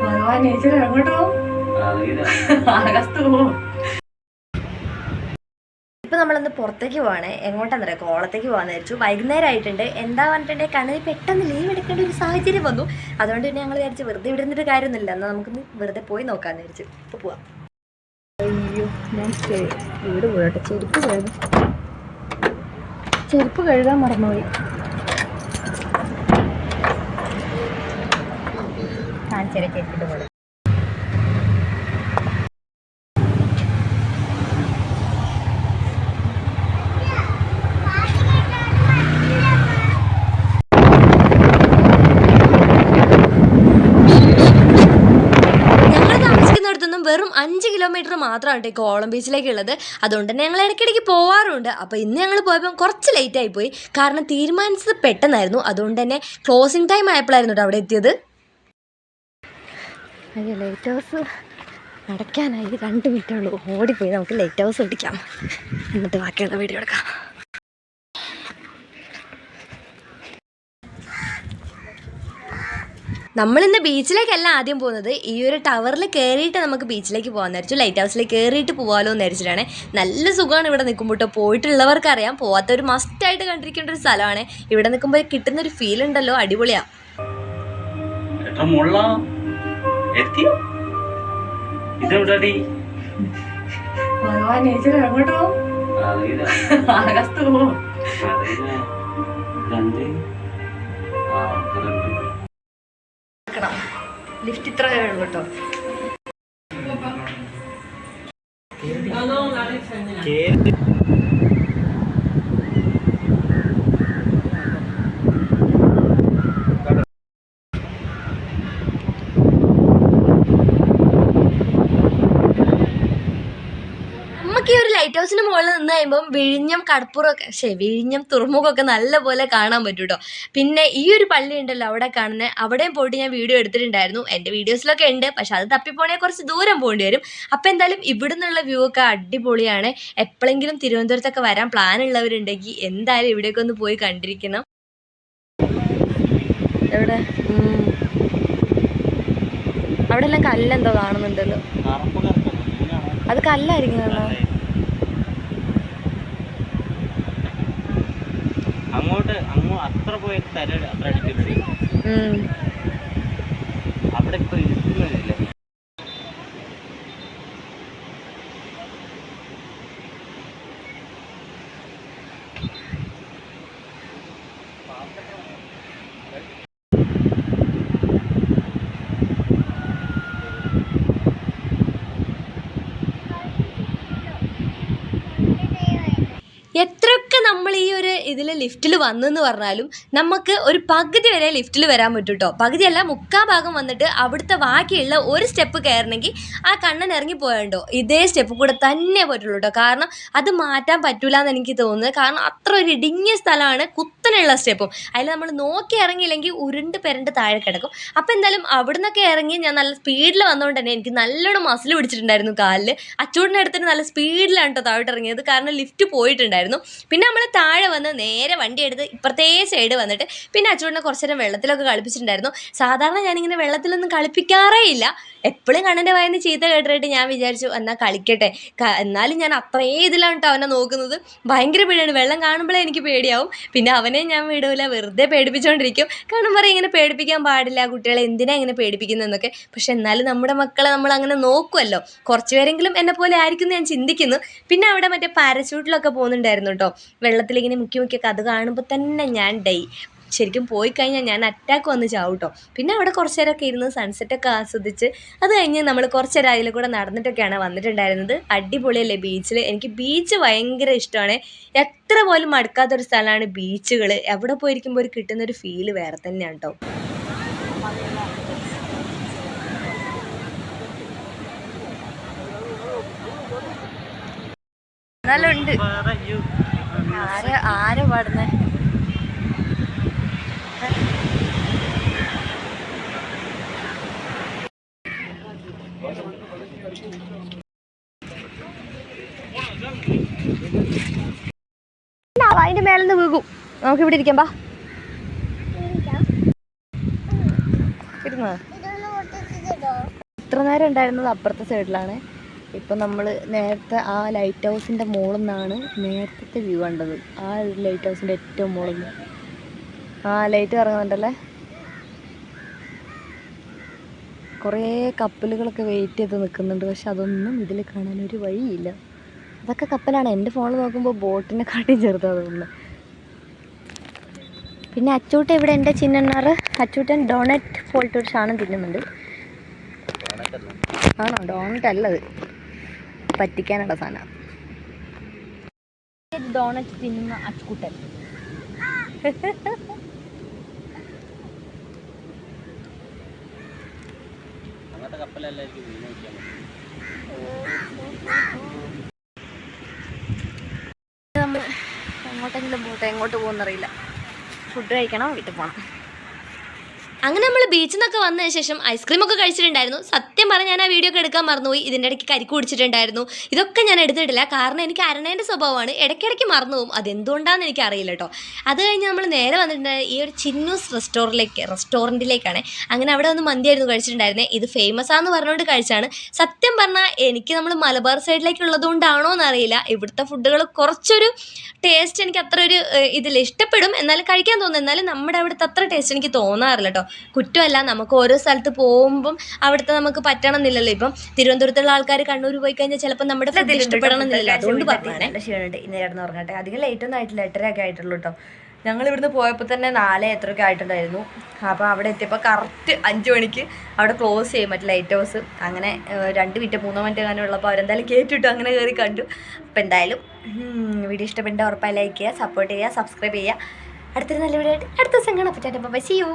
ഭഗവാൻ ചേച്ചി എങ്ങോട്ടോ ആകാശത്ത് പോവും. ഇപ്പം നമ്മളൊന്ന് പുറത്തേക്ക് പോവാണ്. എങ്ങോട്ടാന്ന് പറയാം, കോളത്തേക്ക് പോകാമെന്ന് വിചാരിച്ചു. വൈകുന്നേരം ആയിട്ടുണ്ട്. എന്താ പറഞ്ഞിട്ടുണ്ടെങ്കിൽ കണ്ണിന് പെട്ടെന്ന് ലീവ് എടുക്കേണ്ട ഒരു സാഹചര്യം വന്നു. അതുകൊണ്ട് തന്നെ ഞങ്ങൾ വിചാരിച്ചു വെറുതെ ഇവിടെ നിന്നിട്ട് കാര്യമൊന്നുമില്ല, എന്നാൽ നമുക്കൊന്ന് വെറുതെ പോയി നോക്കാമെന്ന് വിചാരിച്ചു. ഇപ്പോൾ പോവാം. അയ്യോ, ഞാൻ വീട് പോയോട്ടെ. ചെരുപ്പ് കഴുകാൻ മറന്നുപോയി. കാണിച്ചേരെ ചെരുപ്പിട്ട് പോലെ. വെറും 5 കിലോമീറ്റർ മാത്രമാണ് ഈ കോവളം ബീച്ചിലേക്കുള്ളത്. അതുകൊണ്ട് തന്നെ ഞങ്ങൾ ഇടയ്ക്കിടയ്ക്ക് പോവാറുണ്ട്. അപ്പോൾ ഇന്ന് ഞങ്ങൾ പോയപ്പോൾ കുറച്ച് ലേറ്റായി പോയി, കാരണം തീരുമാനിച്ചത് പെട്ടെന്നായിരുന്നു. അതുകൊണ്ട് തന്നെ ക്ലോസിങ് ടൈം ആയപ്പോഴായിരുന്നു കേട്ടോ അവിടെ എത്തിയത്. അയ്യോ, ലൈറ്റ് ഹൗസ് അടയ്ക്കാനായി 2 മിനിറ്റേ ഉള്ളൂ. ഓടിപ്പോയി നമുക്ക് ലൈറ്റ് ഹൗസ് ഓടിക്കാം, എന്നിട്ട് ബാക്കിയുള്ള വീഡിയോ എടുക്കാം. നമ്മളിന്ന് ബീച്ചിലേക്കല്ല ആദ്യം പോകുന്നത്. ഈ ഒരു ടവറിൽ കയറിയിട്ട് നമുക്ക് ബീച്ചിലേക്ക് പോകാമെന്ന് വിചാരിച്ചു. ലൈറ്റ് ഹൗസിലേക്ക് കയറിയിട്ട് പോകാമല്ലോ എന്ന് വിചാരിച്ചിട്ടാണ്. നല്ല സുഖമാണ് ഇവിടെ നിൽക്കുമ്പോൾ കേട്ടോ. പോയിട്ടുള്ളവർക്കറിയാം, പോവാത്തൊരു മസ്റ്റായിട്ട് കണ്ടിരിക്കേണ്ട ഒരു സ്ഥലമാണ്. ഇവിടെ നിൽക്കുമ്പോൾ കിട്ടുന്നൊരു ഫീൽ ഉണ്ടല്ലോ, അടിപൊളിയാണ്. ലിഫ്റ്റ് ഇത്ര ഉള്ളൂ കേട്ടോ. നമുക്ക് ഈ ഒരു ലൈറ്റ് ഹൗസിന് മുകളിൽ നിന്ന് കഴിയുമ്പം വിഴിഞ്ഞം കടപ്പുറമൊക്കെ വിഴിഞ്ഞം തുറമുഖമൊക്കെ നല്ലപോലെ കാണാൻ പറ്റും കേട്ടോ. പിന്നെ ഈ ഒരു പള്ളി ഉണ്ടല്ലോ അവിടെ കാണുന്നത്, അവിടെയും പോയിട്ട് ഞാൻ വീഡിയോ എടുത്തിട്ടുണ്ടായിരുന്നു. എൻ്റെ വീഡിയോസിലൊക്കെ ഉണ്ട്, പക്ഷെ അത് തപ്പിപ്പോണേ കുറച്ച് ദൂരം പോകേണ്ടി വരും. അപ്പോൾ എന്തായാലും ഇവിടെ നിന്നുള്ള വ്യൂ ഒക്കെ അടിപൊളിയാണ്. എപ്പോഴെങ്കിലും തിരുവനന്തപുരത്തൊക്കെ വരാൻ പ്ലാൻ ഉള്ളവരുണ്ടെങ്കിൽ എന്തായാലും ഇവിടെയൊക്കെ ഒന്ന് പോയി കണ്ടിരിക്കണം. എവിടെ അവിടെ എല്ലാം കല്ലെന്തോ കാണുന്നുണ്ടല്ലോ, അത് കല്ലായിരിക്കും. അങ്ങോട്ട് അത്ര പോയ അത്ര അടിച്ചിട്ട് അവിടെ ഇപ്പൊ ഇരിക്കുന്നില്ല. എത്രയൊക്കെ നമ്മൾ ഈ ഒരു ഇതിൽ ലിഫ്റ്റിൽ വന്നെന്ന് പറഞ്ഞാലും നമുക്ക് ഒരു പകുതി വരെ ലിഫ്റ്റിൽ വരാൻ പറ്റും കേട്ടോ. പകുതിയല്ല, 3/4 ഭാഗം വന്നിട്ട് അവിടുത്തെ ബാക്കിയുള്ള ഒരു സ്റ്റെപ്പ് കയറണമെങ്കിൽ ആ കണ്ണൻ ഇറങ്ങി പോയണ്ടോ ഇതേ സ്റ്റെപ്പ് കൂടെ തന്നെ പറ്റുള്ളൂ കേട്ടോ. കാരണം അത് മാറ്റാൻ പറ്റൂല എന്ന് എനിക്ക് തോന്നുന്നത്. കാരണം അത്ര ഒരു ഇടുങ്ങിയ സ്ഥലമാണ്, കുത്തനുള്ള സ്റ്റെപ്പും. അതിൽ നമ്മൾ നോക്കി ഇറങ്ങിയില്ലെങ്കിൽ ഉരുണ്ട് പെരണ്ട് താഴെ കിടക്കും. അപ്പോൾ എന്തായാലും അവിടെ നിന്നൊക്കെ ഇറങ്ങി ഞാൻ നല്ല സ്പീഡിൽ വന്നുകൊണ്ട് തന്നെ എനിക്ക് നല്ലോണം മസിൽ പിടിച്ചിട്ടുണ്ടായിരുന്നു കാലിൽ. അച്ചൂടിൻ്റെ അടുത്തിന് നല്ല സ്പീഡിലാണ് കേട്ടോ താഴോട്ട് ഇറങ്ങിയത്, കാരണം ലിഫ്റ്റ് പോയിട്ടുണ്ടായിരുന്നു. പിന്നെ നമ്മൾ താഴെ വന്ന് നേരെ വണ്ടി എടുത്ത് ഇപ്പുറത്തേ സൈഡ് വന്നിട്ട് പിന്നെ അച്ചൂടിനെ കുറച്ച് നേരം വെള്ളത്തിലൊക്കെ കളിപ്പിച്ചിട്ടുണ്ടായിരുന്നു. സാധാരണ ഞാനിങ്ങനെ വെള്ളത്തിലൊന്നും കളിപ്പിക്കാറേ ഇല്ല. എപ്പോഴും കണ്ണൻ്റെ വായന്ന് ചീത്ത കേട്ടിട്ട് ഞാൻ വിചാരിച്ചു എന്നാൽ കളിക്കട്ടെ. എന്നാലും ഞാൻ അത്രയും ഇതിലാണ് കേട്ടോ അവനെ നോക്കുന്നത്. ഭയങ്കര പേടിയാണ്, വെള്ളം കാണുമ്പോഴേ എനിക്ക് പേടിയാവും. പിന്നെ അവനെ ഞാൻ വിടൂല, വെറുതെ പേടിപ്പിച്ചുകൊണ്ടിരിക്കും. കാരണം പറയും ഇങ്ങനെ പേടിപ്പിക്കാൻ പാടില്ല കുട്ടികളെ, എന്തിനാ ഇങ്ങനെ പേടിപ്പിക്കുന്നതെന്നൊക്കെ. പക്ഷെ എന്നാലും നമ്മുടെ മക്കളെ നമ്മൾ അങ്ങനെ നോക്കുമല്ലോ, കുറച്ച് പേരെങ്കിലും എന്നെ പോലെ ആയിരിക്കും എന്ന് ഞാൻ ചിന്തിക്കുന്നു. പിന്നെ അവിടെ മറ്റേ പാരച്യൂട്ടിലൊക്കെ പോകുന്നുണ്ടായിരുന്നു കേട്ടോ, വെള്ളത്തിലിങ്ങനെ മുക്കിയൊക്കെ. അത് കാണുമ്പോൾ തന്നെ ഞാൻ ശരിക്കും പോയി കഴിഞ്ഞാൽ ഞാൻ അറ്റാക്ക് വന്ന് ചാവും കേട്ടോ. പിന്നെ അവിടെ കുറച്ച് നേരമൊക്കെ ഇരുന്ന് സൺസെറ്റൊക്കെ ആസ്വദിച്ച് അത് കഴിഞ്ഞ് നമ്മൾ കുറച്ച് നേരം അതിൽ കൂടെ നടന്നിട്ടൊക്കെയാണ് വന്നിട്ടുണ്ടായിരുന്നത്. അടിപൊളിയല്ലേ ബീച്ചിൽ. എനിക്ക് ബീച്ച് ഭയങ്കര ഇഷ്ടമാണ്. എത്ര പോലും മടുക്കാത്തൊരു സ്ഥലമാണ് ബീച്ചുകൾ. എവിടെ പോയിരിക്കുമ്പോൾ ഒരു കിട്ടുന്നൊരു ഫീല് വേറെ തന്നെയാണ് കേട്ടോ. നല്ല ഉണ്ട്. ആരാ പാടുന്നേ? അതിന്റെ മേലെന്ന് വീകും. നമുക്ക് ഇവിടെ ഇരിക്കാം. ബാ ഇരുന്നോ? ഇത്ര നേരം ഉണ്ടായിരുന്നത് അപ്പുറത്തെ സൈഡിലാണ്. ഇപ്പം നമ്മൾ നേരത്തെ ആ ലൈറ്റ് ഹൗസിൻ്റെ മുകളിൽ നിന്നാണ് നേരത്തെ വ്യൂ കണ്ടത്. ആ ലൈറ്റ് ഹൗസിൻ്റെ ഏറ്റവും മുകളിൽ നിന്ന് ആ ലൈറ്റ് ഇറങ്ങുന്നുണ്ടല്ലേ. കുറേ കപ്പലുകളൊക്കെ വെയിറ്റ് ചെയ്ത് നിൽക്കുന്നുണ്ട്. പക്ഷെ അതൊന്നും ഇതിൽ കാണാനൊരു വഴിയില്ല. അതൊക്കെ കപ്പലാണ്. എൻ്റെ ഫോണിൽ നോക്കുമ്പോൾ ബോട്ടിനെ കാട്ടി ചെറുതാണ് തോന്നുന്നത്. പിന്നെ അച്ചൂട്ടൻ ഇവിടെ എൻ്റെ ചിന്നണ്ണാറ് അച്ചൂട്ടൻ ഡോണറ്റ് പോലത്തെ ഒരു സാധനം തിന്നുന്നുണ്ട്. ആണോ? ഡോണറ്റ് അല്ലത്, പറ്റിക്കാനുള്ള സാധനം. ഡോണറ്റ് തിന്നുന്ന അച്ചൂട്ടൻ. അങ്ങനത്തെ കപ്പലല്ലായിരിക്കും മീൻ കഴിക്കാൻ. നമ്മൾ എങ്ങോട്ടെങ്കിലും പോട്ടെ, എങ്ങോട്ട് പോകുന്നറിയില്ല. ഫുഡ് കഴിക്കണം, വീട്ടിൽ പോകണം. അങ്ങനെ നമ്മൾ ബീച്ചിൽ നിന്നൊക്കെ വന്നതിന് ശേഷം ഐസ്ക്രീമൊക്കെ കഴിച്ചിട്ടുണ്ടായിരുന്നു. സത്യം പറഞ്ഞാൽ ഞാൻ ആ വീഡിയോ ഒക്കെ എടുക്കാൻ മറന്നുപോയി. ഇതിൻ്റെ ഇടയ്ക്ക് കരിക്ക് കുടിച്ചിട്ടുണ്ടായിരുന്നു. ഇതൊക്കെ ഞാൻ എടുത്തിട്ടില്ല, കാരണം എനിക്ക് അരണേൻ്റെ സ്വഭാവമാണ്. ഇടയ്ക്കിടയ്ക്ക് മറന്നു പോകും. അതെന്തുകൊണ്ടാണെന്ന് എനിക്ക് അറിയില്ല കേട്ടോ. അത് കഴിഞ്ഞ് നമ്മൾ നേരെ വന്നിട്ടുണ്ട് ഈ ഒരു ചിന്നൂസ് റെസ്റ്റോറൻറ്റിലേക്കാണ്. അങ്ങനെ അവിടെ ഒന്ന് മന്തിയായിരുന്നു കഴിച്ചിട്ടുണ്ടായിരുന്നത്. ഇത് ഫേമസ് ആണെന്ന് പറഞ്ഞുകൊണ്ട് കഴിച്ചാണ്. സത്യം പറഞ്ഞാൽ എനിക്ക് നമ്മൾ മലബാർ സൈഡിലേക്കുള്ളത് കൊണ്ടാണോ എന്നറിയില്ല, ഇവിടുത്തെ ഫുഡുകൾ കുറച്ചൊരു ടേസ്റ്റ് എനിക്ക് അത്ര ഒരു ഇതിൽ ഇഷ്ടപ്പെടും, എന്നാലും കഴിക്കാൻ തോന്നും. എന്നാലും നമ്മുടെ അവിടുത്തെ അത്ര ടേസ്റ്റ് എനിക്ക് തോന്നാറില്ല കേട്ടോ. കുറ്റമല്ല, നമുക്ക് ഓരോ സ്ഥലത്ത് പോകുമ്പം അവിടുത്തെ നമുക്ക് പറ്റണമെന്നില്ലല്ലോ. ഇപ്പം തിരുവനന്തപുരത്തുള്ള ആൾക്കാർ കണ്ണൂർ പോയി കഴിഞ്ഞാൽ ചിലപ്പോൾ നമ്മുടെ ഫുഡ് ഇഷ്ടപ്പെടണമെന്നില്ലല്ലോ. അതുകൊണ്ട് പറഞ്ഞാണ്. ക്ഷീണുണ്ട്, ഇന്ന് കിടന്ന് ഉറങ്ങട്ടെ. അധികം ലേറ്റൊന്നും ആയിട്ടില്ല, 8:30 ആയിട്ടുള്ളൂ കേട്ടോ. ഞങ്ങൾ ഇവിടുന്ന് പോയപ്പോൾ തന്നെ 4 എത്രയൊക്കെ ആയിട്ടുണ്ടായിരുന്നു. അപ്പോൾ അവിടെ എത്തിയപ്പോൾ കറക്റ്റ് 5 മണിക്ക് അവിടെ ക്ലോസ് ചെയ്യും മറ്റേ ലൈറ്റ് ഹൗസ്. അങ്ങനെ 2 മിനിറ്റ് 3 മിനിറ്റ് അങ്ങനെ ഉള്ളപ്പോൾ അവരെന്തായാലും കേട്ടിട്ടു അങ്ങനെ കയറി കണ്ടു. അപ്പോൾ എന്തായാലും വീഡിയോ ഇഷ്ടപ്പെട്ട ഉറപ്പായി ലൈക്ക് ചെയ്യുക, സപ്പോർട്ട് ചെയ്യുക, സബ്സ്ക്രൈബ് ചെയ്യുക. അടുത്തൊരു നല്ല വീഡിയോ ആയിട്ട് അടുത്ത ദിവസം കാണാം. അപ്പോൾ ചേട്ടാ ബൈ, സീ യു.